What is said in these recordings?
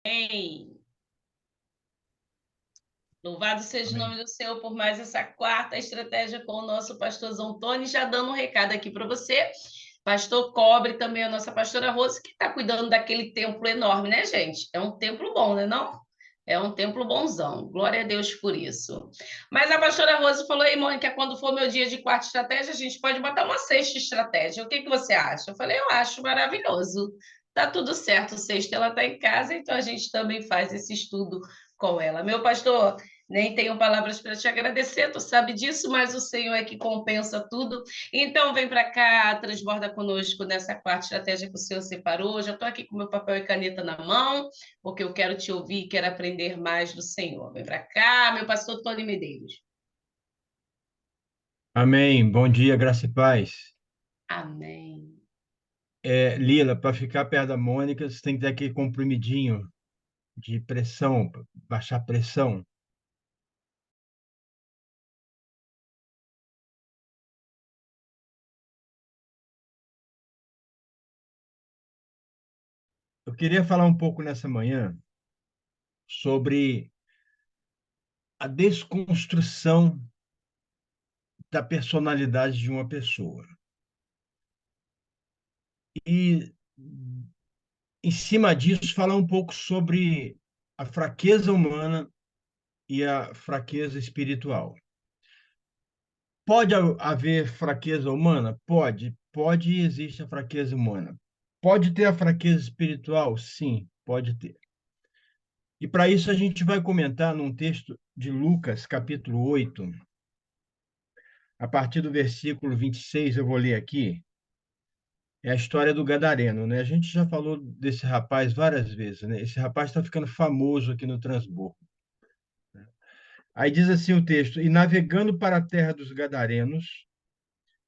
Amém. Louvado seja o Amém. nome do Senhor por mais essa quarta estratégia com o nosso pastorzão Tony. Já dando um recado aqui para você. Pastor Cobre, também a nossa pastora Rose, que está cuidando daquele templo enorme, né, gente? É um templo bom, né, não? É um templo bonzão. Glória a Deus por isso. Mas a pastora Rose falou aí, Mônica, quando for meu dia de quarta estratégia, a gente pode botar uma sexta estratégia. O que você acha? Eu falei, eu acho maravilhoso. Tá tudo certo, sexta ela está em casa, então a gente também faz esse estudo com ela. Meu pastor, nem tenho palavras para te agradecer, tu sabe disso, mas o Senhor é que compensa tudo. Então, vem para cá, transborda conosco nessa quarta estratégia que o Senhor separou. Já estou aqui com meu papel e caneta na mão, porque eu quero te ouvir, quero aprender mais do Senhor. Vem para cá, meu pastor Tony Medeiros. Amém. Bom dia, graça e paz. Amém. Lila, para ficar perto da Mônica, você tem que ter aquele comprimidinho de pressão, pra baixar a pressão. Eu queria falar um pouco nessa manhã sobre a desconstrução da personalidade de uma pessoa. E, em cima disso, falar um pouco sobre a fraqueza humana e a fraqueza espiritual. Pode haver fraqueza humana? Pode. Pode e existe a fraqueza humana. Pode ter a fraqueza espiritual? Sim, pode ter. E para isso a gente vai comentar num texto de Lucas, capítulo 8, a partir do versículo 26, eu vou ler aqui. É a história do Gadareno, né? A gente já falou desse rapaz várias vezes, né? Esse rapaz está ficando famoso aqui no Transbordo. Aí diz assim o texto: E navegando para a terra dos Gadarenos,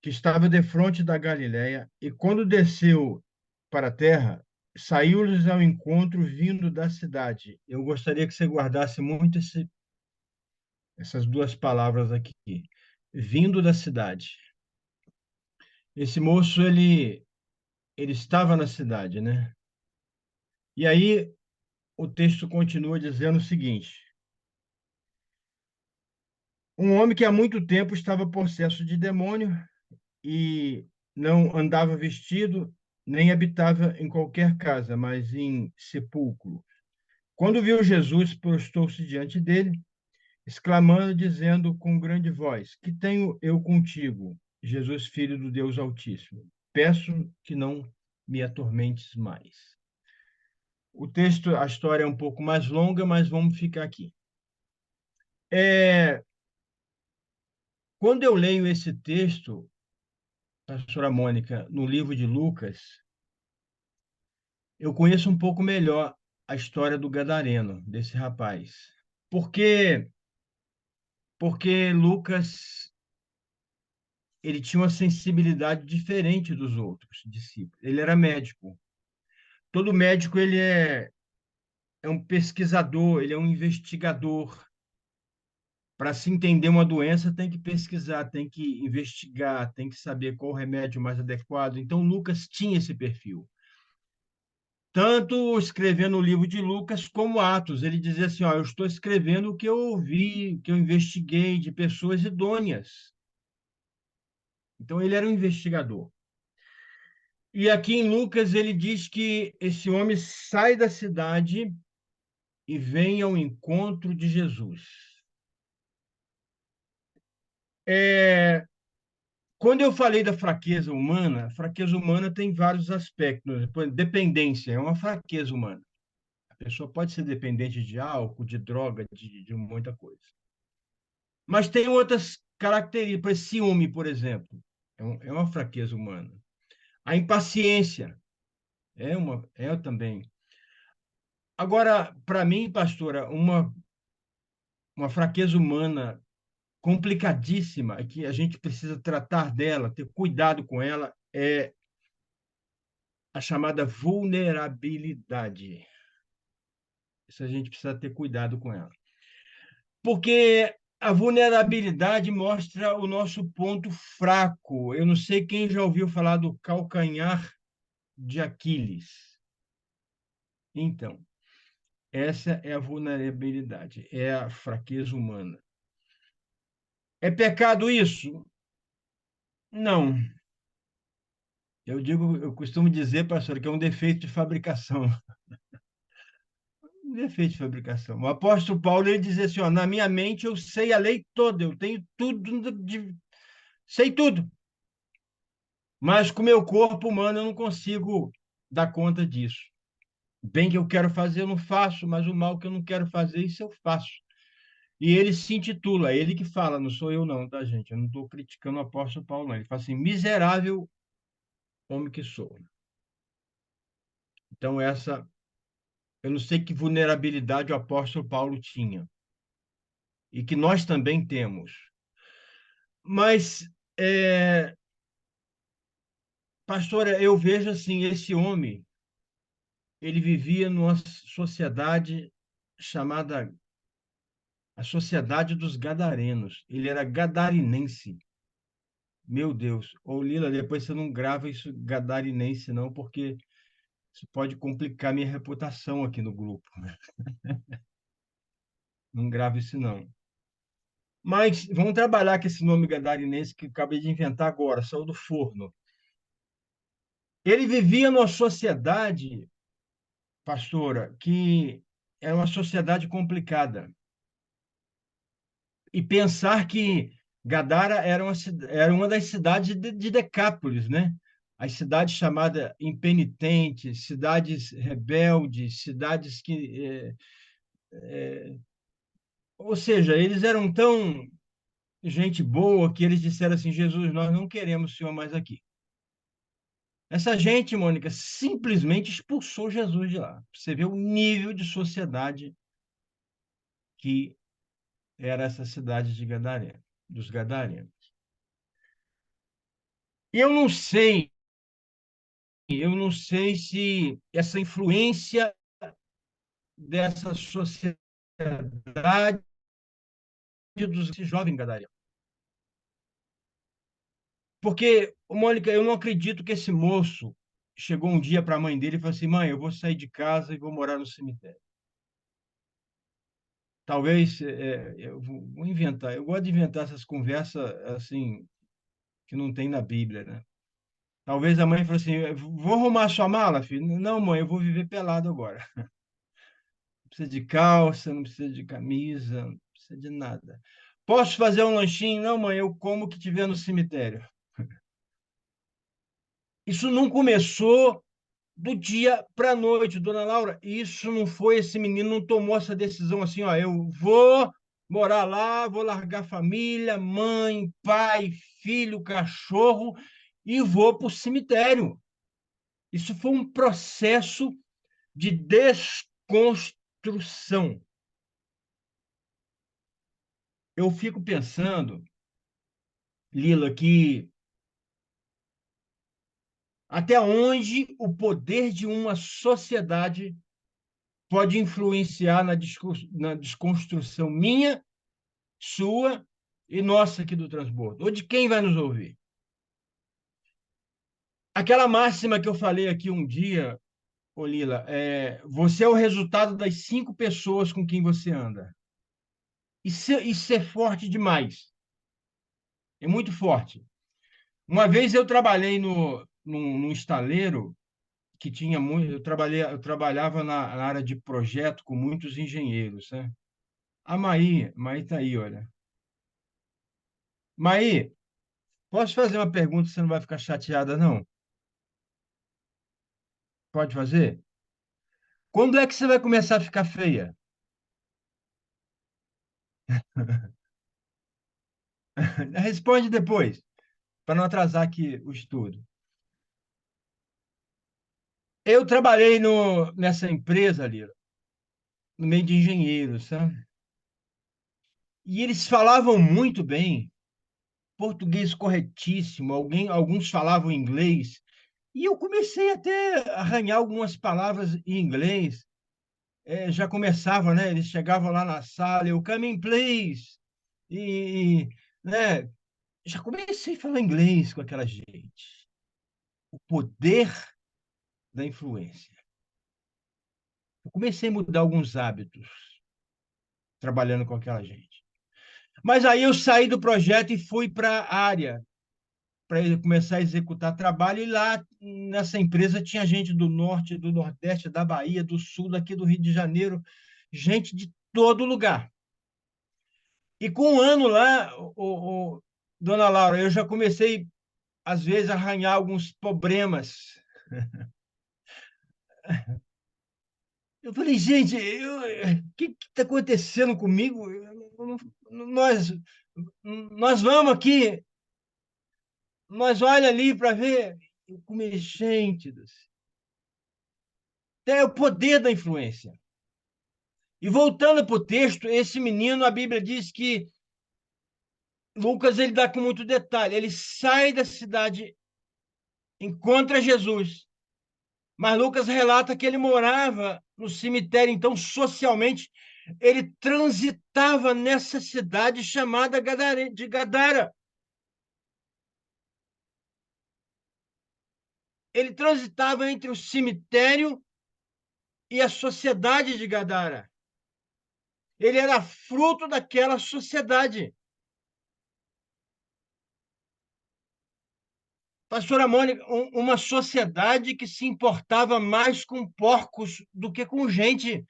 que estava defronte da Galiléia, e quando desceu para a terra, saiu-lhes ao encontro vindo da cidade. Eu gostaria que você guardasse muito essas duas palavras aqui. Vindo da cidade. Esse moço, ele estava na cidade, né? E aí o texto continua dizendo o seguinte: um homem que há muito tempo estava possesso de demônio e não andava vestido, nem habitava em qualquer casa, mas em sepulcro. Quando viu Jesus, prostou-se diante dele, exclamando, dizendo com grande voz: Que tenho eu contigo, Jesus, filho do Deus Altíssimo? Peço que não me atormentes mais. O texto, a história é um pouco mais longa, mas vamos ficar aqui. É, quando eu leio esse texto, pastora Mônica, no livro de Lucas, eu conheço um pouco melhor a história do Gadareno, desse rapaz. Porque porque Lucas ele tinha uma sensibilidade diferente dos outros discípulos. Ele era médico. Todo médico ele é um pesquisador, ele é um investigador. Para se entender uma doença, tem que pesquisar, tem que investigar, tem que saber qual o remédio mais adequado. Então, Lucas tinha esse perfil. Tanto escrevendo o livro de Lucas como Atos, ele dizia assim: ó, eu estou escrevendo o que eu ouvi, o que eu investiguei de pessoas idôneas. Então, ele era um investigador. E aqui em Lucas ele diz que esse homem sai da cidade e vem ao encontro de Jesus. É, quando eu falei da fraqueza humana, a fraqueza humana tem vários aspectos. Por exemplo, dependência é uma fraqueza humana. A pessoa pode ser dependente de álcool, de droga, de muita coisa. Mas tem outras características. Por exemplo, ciúme, por exemplo, é uma fraqueza humana. A impaciência é também. Agora, para mim, pastora, uma fraqueza humana complicadíssima, que a gente precisa tratar dela, ter cuidado com ela, é a chamada vulnerabilidade. Isso a gente precisa ter cuidado com ela. Porque a vulnerabilidade mostra o nosso ponto fraco. Eu não sei quem já ouviu falar do calcanhar de Aquiles. Então, Essa é a vulnerabilidade, é a fraqueza humana. É pecado isso? Não. Eu costumo dizer, pastor, que é um defeito de fabricação. Um defeito de fabricação. O apóstolo Paulo ele diz assim, ó, na minha mente eu sei a lei toda, eu tenho tudo, sei tudo, mas com o meu corpo humano eu não consigo dar conta disso. O bem que eu quero fazer eu não faço, mas o mal que eu não quero fazer, isso eu faço. E ele se intitula, ele que fala, não sou eu não, tá, gente? Eu não estou criticando o apóstolo Paulo, não. Ele fala assim, miserável homem que sou. Então, eu não sei que vulnerabilidade o apóstolo Paulo tinha, e que nós também temos. Mas, pastora, eu vejo assim, esse homem, ele vivia numa sociedade chamada a Sociedade dos Gadarenos. Ele era gadarinense. Meu Deus. Ô, Lila, depois você não grava isso gadarinense, não, porque isso pode complicar minha reputação aqui no grupo. Não grave isso, não. Mas vamos trabalhar com esse nome gadarinense que eu acabei de inventar agora, saiu do forno. Ele vivia numa sociedade, pastora, que era uma sociedade complicada. E pensar que Gadara era uma das cidades de Decápolis, né? As cidades chamadas impenitentes, cidades rebeldes, cidades que. Ou seja, eles eram tão gente boa que eles disseram assim: Jesus, nós não queremos o senhor mais aqui. Essa gente, Mônica, simplesmente expulsou Jesus de lá. Você vê o nível de sociedade que era essa cidade de Gadareno, dos Gadarenos. E eu não sei se essa influência dessa sociedade dos jovens Gadareno. Porque, Mônica, eu não acredito que esse moço chegou um dia para a mãe dele e falou assim: mãe, eu vou sair de casa e vou morar no cemitério. Talvez eu vou inventar. Eu gosto de inventar essas conversas assim que não tem na Bíblia, né? Talvez a mãe falou assim: vou arrumar sua mala, filho. Não, mãe, eu vou viver pelado agora. Não precisa de calça, não precisa de camisa, não precisa de nada. Posso fazer um lanchinho? Não, mãe, eu como o que tiver no cemitério. Isso não começou do dia para a noite, dona Laura. Isso não foi, esse menino não tomou essa decisão assim, ó, eu vou morar lá, vou largar a família, mãe, pai, filho, cachorro e vou para o cemitério. Isso foi um processo de desconstrução. Eu fico pensando, Lila, que até onde o poder de uma sociedade pode influenciar na desconstrução minha, sua e nossa aqui do transbordo, ou de quem vai nos ouvir. Aquela máxima que eu falei aqui um dia, ô Lila, você é o resultado das 5 pessoas com quem você anda. Isso é forte demais. É muito forte. Uma vez eu trabalhei num estaleiro que tinha muito. Eu trabalhava na área de projeto com muitos engenheiros, né? A Maí está aí, olha. Maí, posso fazer uma pergunta, você não vai ficar chateada, não? Pode fazer? Quando é que você vai começar a ficar feia? Responde depois, para não atrasar aqui o estudo. Eu trabalhei nessa empresa ali, no meio de engenheiros, sabe? E eles falavam muito bem, português corretíssimo, alguns falavam inglês, e eu comecei até a arranhar algumas palavras em inglês. Já começava, né? Eles chegavam lá na sala, eu, come in, please. Né? Já comecei a falar inglês com aquela gente. O poder da influência. Eu comecei a mudar alguns hábitos trabalhando com aquela gente. Mas aí eu saí do projeto e fui para a área, para começar a executar trabalho, e lá nessa empresa tinha gente do norte, do nordeste, da Bahia, do sul, daqui do Rio de Janeiro, gente de todo lugar. E com um ano lá, dona Laura, eu já comecei, às vezes, a arranhar alguns problemas. Eu falei, gente, o que está acontecendo comigo? Nós, nós vamos aqui, nós olha ali para ver. Eu comecei, gente, é o poder da influência. E voltando para o texto, esse menino, a Bíblia diz que Lucas ele dá com muito detalhe. Ele sai da cidade, encontra Jesus, mas Lucas relata que ele morava no cemitério, então socialmente ele transitava nessa cidade chamada de Gadara. Ele transitava entre o cemitério e a sociedade de Gadara. Ele era fruto daquela sociedade. Pastora Mônica, uma sociedade que se importava mais com porcos do que com gente.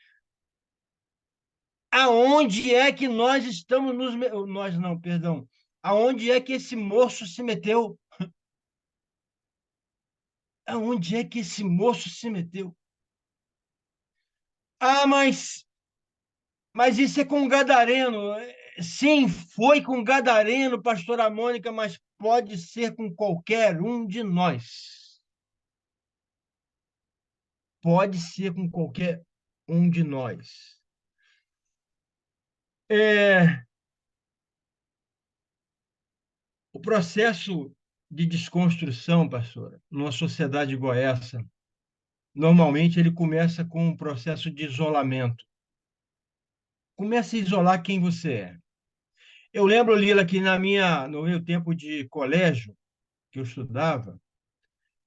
Aonde é que nós estamos nos... Nós não, perdão. Aonde é que esse moço se meteu? Aonde é que esse moço se meteu? Ah, mas isso é com gadareno. Sim, foi com gadareno, pastora Mônica, mas pode ser com qualquer um de nós. Pode ser com qualquer um de nós. É, o processo de desconstrução, pastora, numa sociedade igual essa, normalmente ele começa com um processo de isolamento. Começa a isolar quem você é. Eu lembro, Lila, que no meu tempo de colégio, que eu estudava,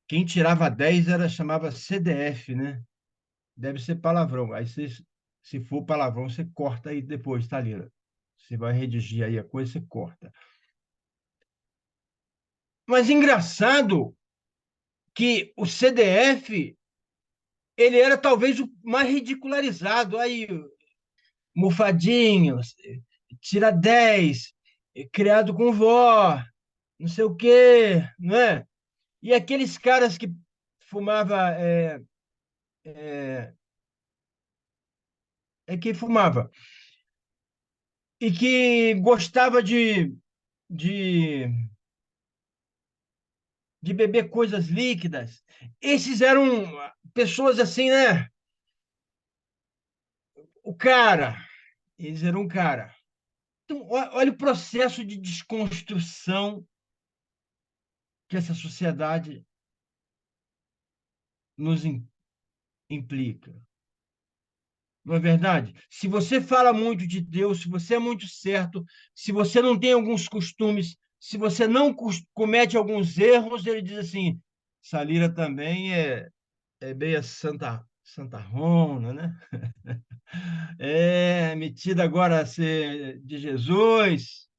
quem tirava 10 chamava CDF, né? Deve ser palavrão. Aí, se for palavrão, você corta aí depois, tá, Lila? Você vai redigir aí a coisa, você corta. Mas engraçado que o CDF, ele era talvez o mais ridicularizado. Aí, mofadinho, tira 10, criado com vó, não sei o quê, não é? E aqueles caras que fumava, que fumava e que gostava de, de beber coisas líquidas, esses eram pessoas assim, né? O cara, eles eram um cara. Então, olha o processo de desconstrução que essa sociedade nos implica. Não é verdade? Se você fala muito de Deus, se você é muito certo, se você não tem alguns costumes, se você não comete alguns erros, ele diz assim: Salira também é meia Santa Rona, né? É metida agora a ser de Jesus,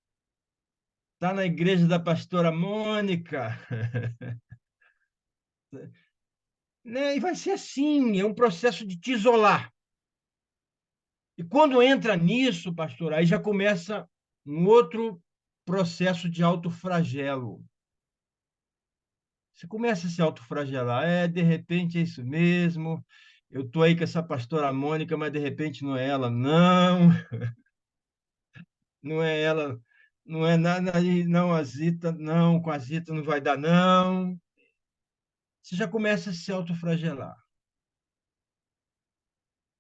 está na igreja da pastora Mônica, né? E vai ser assim, é um processo de te isolar. E quando entra nisso, pastor, aí já começa um outro processo de autoflagelo. Você começa a se autoflagelar. De repente é isso mesmo. Eu estou aí com essa pastora Mônica, mas de repente não é ela, não. Não é ela, não é nada aí, não, a Zita, não, com a Zita não vai dar, não. Você já começa a se autoflagelar.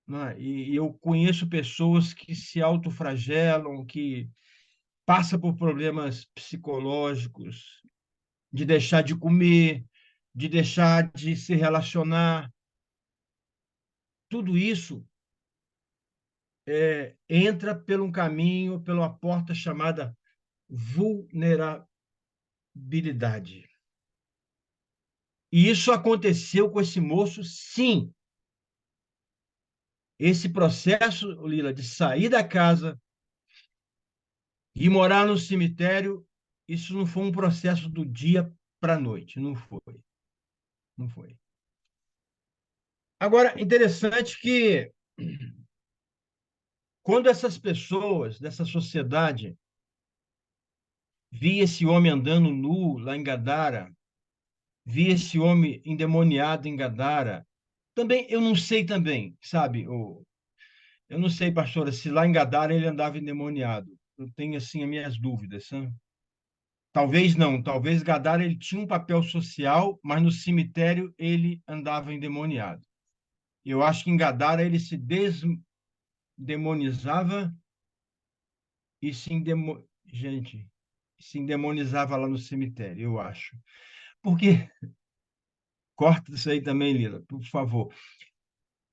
Não é? E eu conheço pessoas que se autoflagelam, que passam por problemas psicológicos, de deixar de comer, de deixar de se relacionar. Tudo isso entra por um caminho, pela porta chamada vulnerabilidade. E isso aconteceu com esse moço, sim. Esse processo, Lila, de sair da casa e morar no cemitério, isso não foi um processo do dia para a noite, não foi, não foi. Agora, interessante que quando essas pessoas dessa sociedade via esse homem andando nu lá em Gadara, via esse homem endemoniado em Gadara, também eu não sei também, sabe? Eu não sei, pastora, se lá em Gadara ele andava endemoniado. Eu tenho assim as minhas dúvidas, sabe? Talvez não, talvez Gadara ele tinha um papel social, mas no cemitério ele andava endemoniado. Eu acho que em Gadara ele se desdemonizava e gente, se endemonizava lá no cemitério, eu acho. Porque corta isso aí também, Lila, por favor.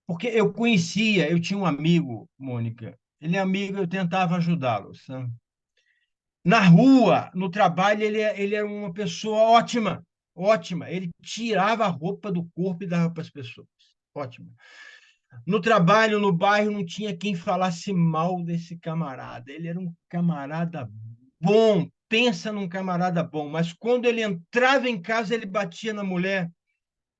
Porque eu tinha um amigo, Mônica, ele é amigo, eu tentava ajudá-lo, sabe? Na rua, no trabalho, ele era uma pessoa ótima, ótima. Ele tirava a roupa do corpo e dava para as pessoas. Ótimo. No trabalho, no bairro, não tinha quem falasse mal desse camarada. Ele era um camarada bom, pensa num camarada bom, mas quando ele entrava em casa, ele batia na mulher,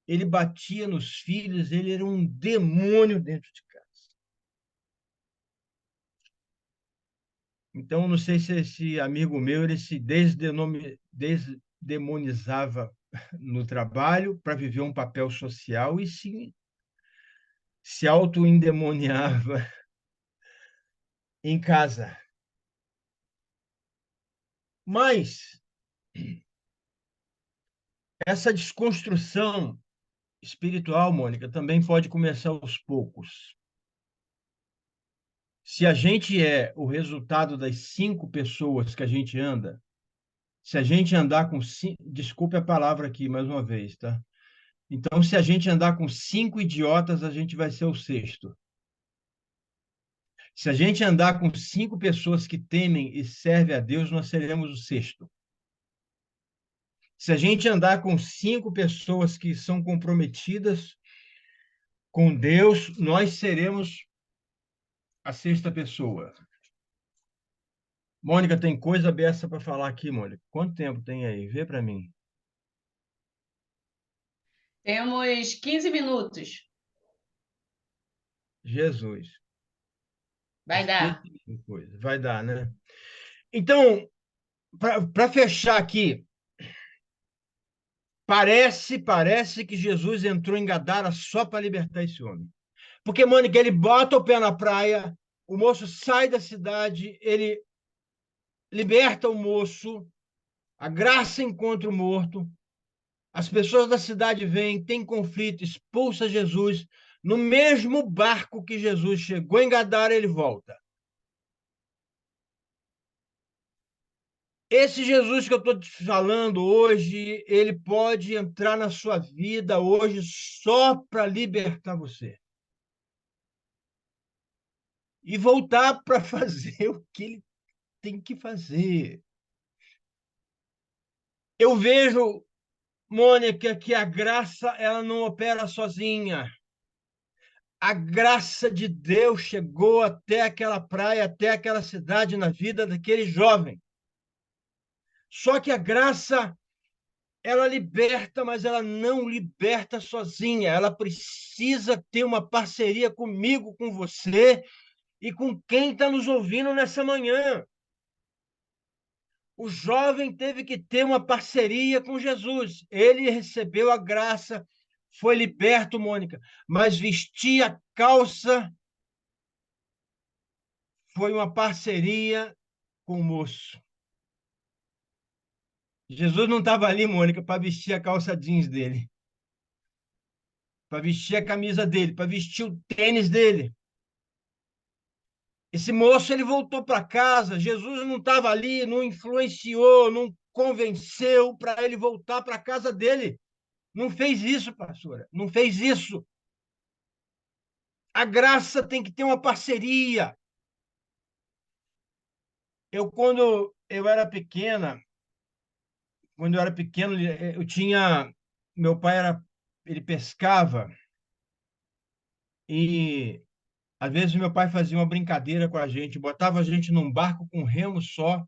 ele batia nos filhos, ele era um demônio dentro de casa. Então, não sei se esse amigo meu ele se desdemonizava no trabalho para viver um papel social e se auto-endemoniava em casa. Mas essa desconstrução espiritual, Mônica, também pode começar aos poucos. Se a gente é o resultado das 5 pessoas que a gente anda, se a gente andar com cinco, desculpe a palavra aqui mais uma vez, tá? Então, se a gente andar com 5 idiotas, a gente vai ser o sexto. Se a gente andar com 5 pessoas que temem e servem a Deus, nós seremos o sexto. Se a gente andar com 5 pessoas que são comprometidas com Deus, nós seremos a sexta pessoa. Mônica, tem coisa aberta para falar aqui, Mônica. Quanto tempo tem aí? Vê para mim. Temos 15 minutos. Jesus. Vai dar. Esqueci de coisa. Vai dar, né? Então, para fechar aqui, parece que Jesus entrou em Gadara só para libertar esse homem. Porque, Mônica, ele bota o pé na praia, o moço sai da cidade, ele liberta o moço, a graça encontra o morto, as pessoas da cidade vêm, tem conflito, expulsa Jesus. No mesmo barco que Jesus chegou em Gadara, ele volta. Esse Jesus que eu estou te falando hoje, ele pode entrar na sua vida hoje só para libertar você. E voltar para fazer o que ele tem que fazer. Eu vejo, Mônica, que a graça ela não opera sozinha. A graça de Deus chegou até aquela praia, até aquela cidade na vida daquele jovem. Só que a graça ela liberta, mas ela não liberta sozinha. Ela precisa ter uma parceria comigo, com você e com quem está nos ouvindo nessa manhã. O jovem teve que ter uma parceria com Jesus. Ele recebeu a graça, foi liberto, Mônica, mas vestir a calça foi uma parceria com o moço. Jesus não estava ali, Mônica, para vestir a calça jeans dele, para vestir a camisa dele, para vestir o tênis dele. Esse moço ele voltou para casa. Jesus não estava ali, não influenciou, não convenceu para ele voltar para a casa dele. Não fez isso, pastora. Não fez isso. A graça tem que ter uma parceria. Quando eu era pequeno, eu tinha, meu pai ele pescava e Às vezes, meu pai fazia uma brincadeira com a gente, botava a gente num barco com um remo só,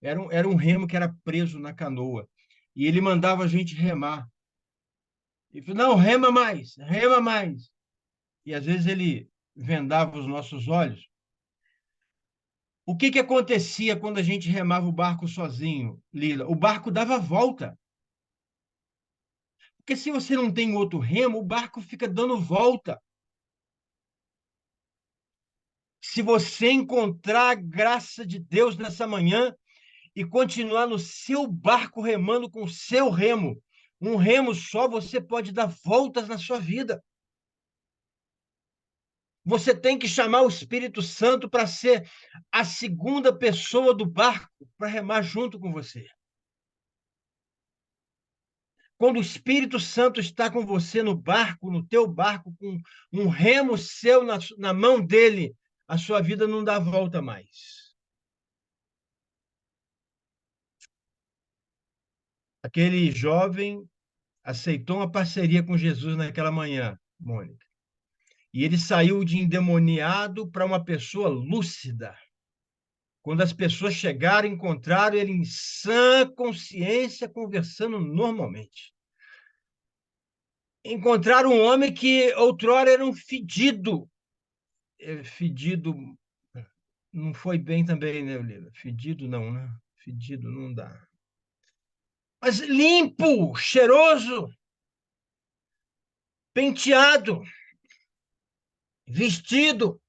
era um remo que era preso na canoa, e ele mandava a gente remar. E falou, não, rema mais, rema mais. E às vezes ele vendava os nossos olhos. O que que acontecia quando a gente remava o barco sozinho, Lila? O barco dava volta. Porque se você não tem outro remo, o barco fica dando volta. Se você encontrar a graça de Deus nessa manhã e continuar no seu barco remando com o seu remo, um remo só, você pode dar voltas na sua vida. Você tem que chamar o Espírito Santo para ser a segunda pessoa do barco, para remar junto com você. Quando o Espírito Santo está com você no barco, no teu barco, com um remo seu na mão dele, a sua vida não dá volta mais. Aquele jovem aceitou uma parceria com Jesus naquela manhã, Mônica. E ele saiu de endemoniado para uma pessoa lúcida. Quando as pessoas chegaram, encontraram ele em sã consciência, conversando normalmente. Encontraram um homem que outrora era um fedido. Fedido não foi bem também, né, Lila? Fedido não, né? Fedido não dá. Mas limpo, cheiroso, penteado, vestido.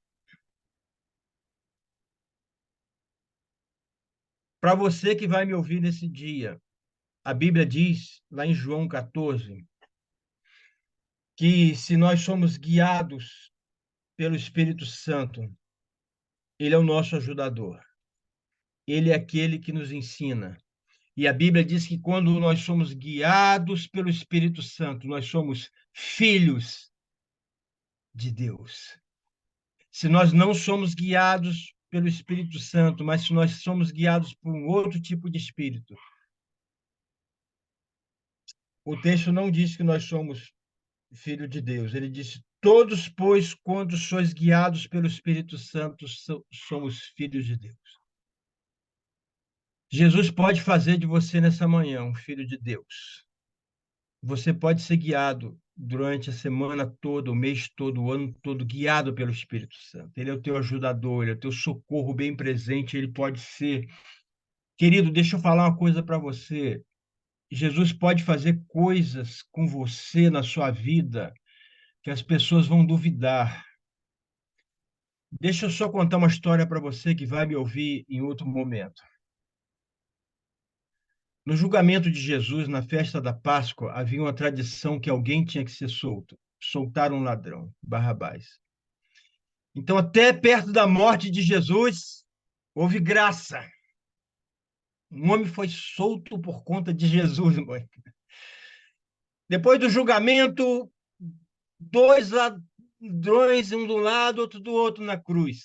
Para você que vai me ouvir nesse dia, a Bíblia diz, lá em João 14, que se nós somos guiados pelo Espírito Santo, ele é o nosso ajudador. Ele é aquele que nos ensina. E a Bíblia diz que quando nós somos guiados pelo Espírito Santo, nós somos filhos de Deus. Se nós não somos guiados pelo Espírito Santo, mas se nós somos guiados por um outro tipo de espírito, o texto não diz que nós somos filho de Deus. Ele diz: todos, pois, quando sois guiados pelo Espírito Santo, somos filhos de Deus. Jesus pode fazer de você nessa manhã um filho de Deus. Você pode ser guiado durante a semana toda, o mês todo, o ano todo, guiado pelo Espírito Santo. Ele é o teu ajudador, ele é o teu socorro bem presente, ele pode ser. Querido, deixa eu falar uma coisa para você. Jesus pode fazer coisas com você na sua vida que as pessoas vão duvidar. Deixa eu só contar uma história para você que vai me ouvir em outro momento. No julgamento de Jesus, na festa da Páscoa, havia uma tradição que alguém tinha que ser solto. Soltar um ladrão, Barrabás. Então, até perto da morte de Jesus, houve graça. Um homem foi solto por conta de Jesus, mãe. Depois do julgamento, dois ladrões, um do lado, outro do outro na cruz.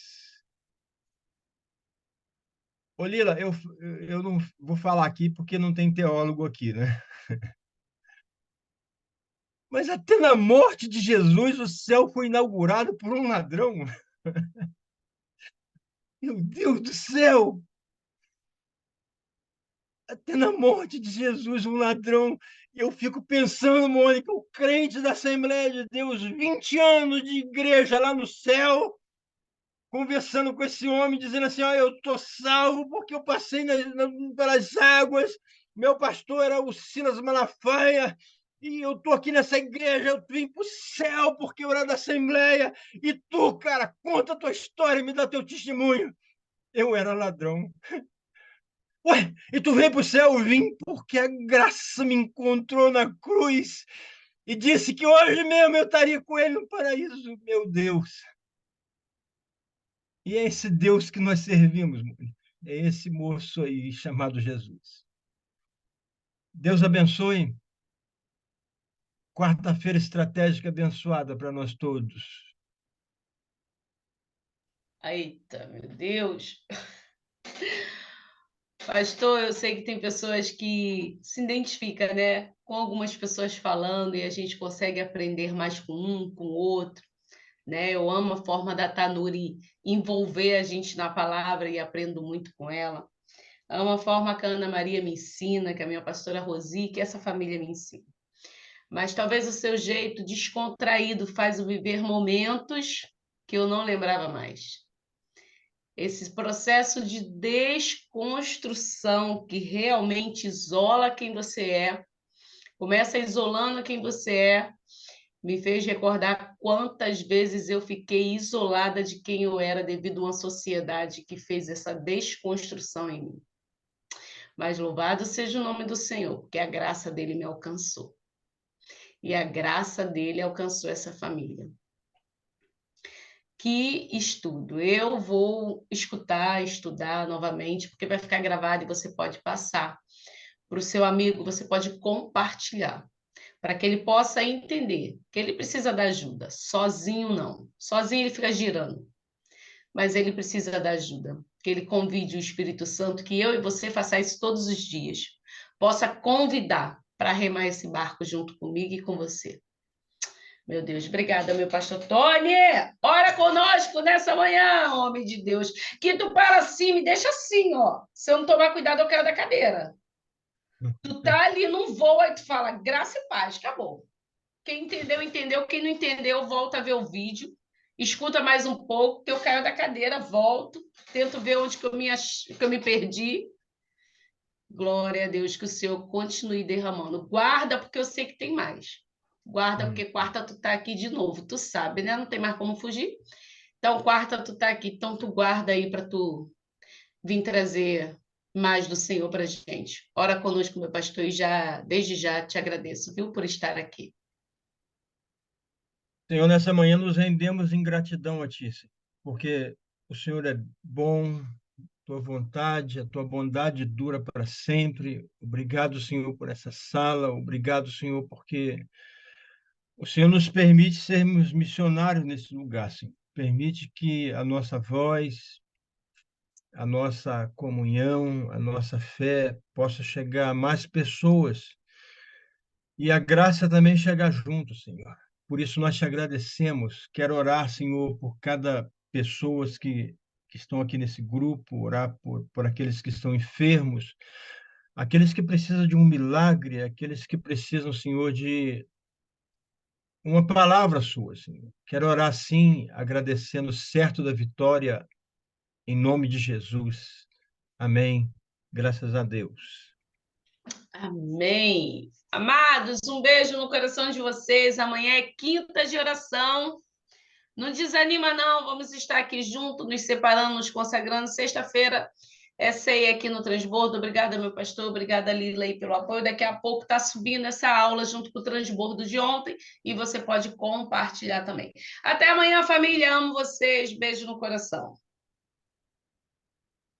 Ô, Lila, eu não vou falar aqui porque não tem teólogo aqui, né? Mas até na morte de Jesus, o céu foi inaugurado por um ladrão. Meu Deus do céu! Até na morte de Jesus, um ladrão. Eu fico pensando, Mônica, o crente da Assembleia de Deus, 20 anos de igreja lá no céu, conversando com esse homem, dizendo assim: eu estou salvo porque eu passei pelas águas. Meu pastor era o Silas Malafaia, e eu estou aqui nessa igreja, eu vim para o céu porque eu era da Assembleia. E tu, cara, conta a tua história, me dá teu testemunho. Eu era ladrão. Ué, e tu veio para o céu? Eu vim porque a graça me encontrou na cruz e disse que hoje mesmo eu estaria com ele no paraíso. Meu Deus! E é esse Deus que nós servimos, mãe. É esse moço aí chamado Jesus. Deus abençoe. Quarta-feira estratégica abençoada para nós todos. Eita, meu Deus. Pastor, eu sei que tem pessoas que se identificam, né, com algumas pessoas falando e a gente consegue aprender mais com um, com o outro. né? Eu amo a forma da Tanuri envolver a gente na palavra e aprendo muito com ela. Amo a forma que a Ana Maria me ensina, que a minha pastora Rosi, que essa família me ensina. Mas talvez o seu jeito descontraído faz eu viver momentos que eu não lembrava mais. Esse processo de desconstrução que realmente isola quem você é, começa isolando quem você é, me fez recordar quantas vezes eu fiquei isolada de quem eu era devido a uma sociedade que fez essa desconstrução em mim. Mas louvado seja o nome do Senhor, porque a graça dele me alcançou. E a graça dele alcançou essa família. Que estudo! Eu vou escutar, estudar novamente, porque vai ficar gravado e você pode passar para o seu amigo, você pode compartilhar, para que ele possa entender que ele precisa da ajuda, sozinho não. Sozinho ele fica girando, mas ele precisa da ajuda. Que ele convide o Espírito Santo, que eu e você faça isso todos os dias, possa convidar para remar esse barco junto comigo e com você. Meu Deus, obrigada, meu pastor Tony. Ora conosco nessa manhã, homem de Deus. Que tu para assim, me deixa assim, ó. Se eu não tomar cuidado, eu quero da cadeira. Tu tá ali num voo, aí tu fala, graça e paz, acabou. Quem entendeu, entendeu. Quem não entendeu, volta a ver o vídeo. Escuta mais um pouco, que eu caio da cadeira, volto, tento ver onde que eu me perdi. Glória a Deus, que o Senhor continue derramando. Guarda, porque eu sei que tem mais. Guarda, porque quarta tu tá aqui de novo. Tu sabe, né? Não tem mais como fugir. Então, quarta tu tá aqui. Então, tu guarda aí para tu vir trazer mais do Senhor para gente. Ora conosco, meu pastor, e já, desde já te agradeço, viu, por estar aqui. Senhor, nessa manhã nos rendemos em gratidão a Ti, Senhor, porque o Senhor é bom, tua vontade, a tua bondade dura para sempre. Obrigado, Senhor, por essa sala. Obrigado, Senhor, porque o Senhor nos permite sermos missionários nesse lugar, Senhor. Permite que a nossa voz, a nossa comunhão, a nossa fé possa chegar a mais pessoas e a graça também chegar junto, Senhor. Por isso nós te agradecemos. Quero orar, Senhor, por cada pessoa que estão aqui nesse grupo, orar por aqueles que estão enfermos, aqueles que precisam de um milagre, aqueles que precisam, Senhor, de uma palavra sua, Senhor. Quero orar, sim, agradecendo certo da vitória, em nome de Jesus. Amém. Graças a Deus. Amém. Amados, um beijo no coração de vocês. Amanhã é quinta de oração. Não desanima, não. Vamos estar aqui juntos, nos separando, nos consagrando. Sexta-feira é ceia aqui no Transbordo. Obrigada, meu pastor. Obrigada, Lila, aí, pelo apoio. Daqui a pouco está subindo essa aula junto com o Transbordo de ontem e você pode compartilhar também. Até amanhã, família. Amo vocês. Beijo no coração.